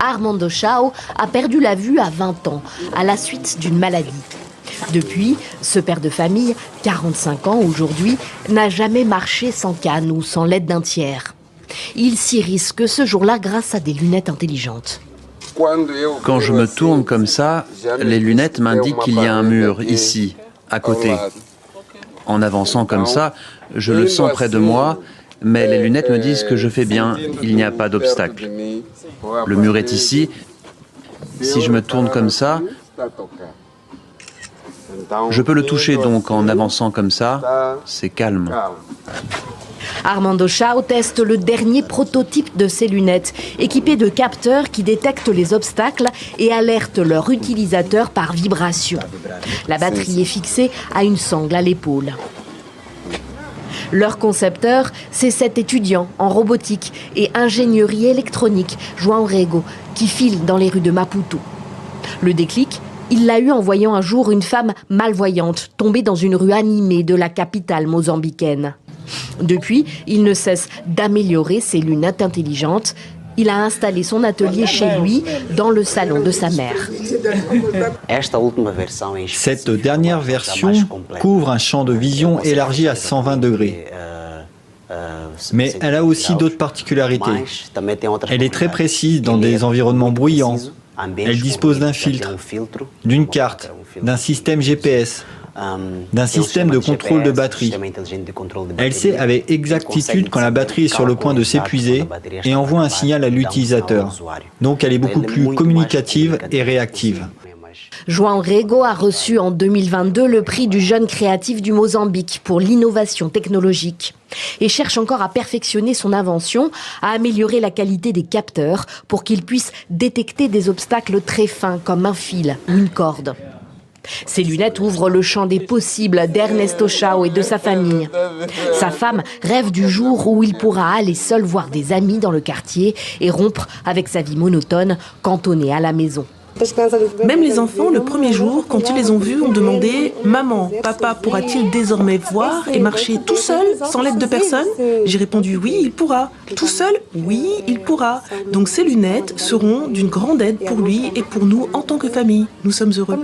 Armando Chao a perdu la vue à 20 ans, à la suite d'une maladie. Depuis, ce père de famille, 45 ans aujourd'hui, n'a jamais marché sans canne ou sans l'aide d'un tiers. Il s'y risque ce jour-là grâce à des lunettes intelligentes. Quand je me tourne comme ça, les lunettes m'indiquent qu'il y a un mur ici, à côté. En avançant comme ça, je le sens près de moi, mais les lunettes me disent que je fais bien, il n'y a pas d'obstacle. Le mur est ici. Si je me tourne comme ça, je peux le toucher donc en avançant comme ça, c'est calme. Armando Chao teste le dernier prototype de ces lunettes, équipées de capteurs qui détectent les obstacles et alertent leur utilisateur par vibration. La batterie est fixée à une sangle à l'épaule. Leur concepteur, c'est cet étudiant en robotique et ingénierie électronique, João Rego, qui file dans les rues de Maputo. Le déclic, il l'a eu en voyant un jour une femme malvoyante tomber dans une rue animée de la capitale mozambicaine. Depuis, il ne cesse d'améliorer ses lunettes intelligentes. Il a installé son atelier chez lui, dans le salon de sa mère. Cette dernière version couvre un champ de vision élargi à 120 degrés. Mais elle a aussi d'autres particularités. Elle est très précise dans des environnements bruyants. Elle dispose d'un filtre, d'une carte, d'un système GPS, d'un système de contrôle de batterie. Elle sait avec exactitude quand la batterie est sur le point de s'épuiser et envoie un signal à l'utilisateur. Donc elle est beaucoup plus communicative et réactive. João Rego a reçu en 2022 le prix du jeune créatif du Mozambique pour l'innovation technologique et cherche encore à perfectionner son invention, à améliorer la qualité des capteurs pour qu'ils puissent détecter des obstacles très fins comme un fil ou une corde. Ces lunettes ouvrent le champ des possibles d'Ernesto Chao et de sa famille. Sa femme rêve du jour où il pourra aller seul voir des amis dans le quartier et rompre avec sa vie monotone, cantonnée à la maison. Même les enfants, le premier jour, quand ils les ont vus, ont demandé « Maman, papa pourra-t-il désormais voir et marcher tout seul, sans l'aide de personne ?» J'ai répondu « Oui, il pourra. » Tout seul ? Oui, il pourra. Donc ces lunettes seront d'une grande aide pour lui et pour nous en tant que famille. Nous sommes heureux.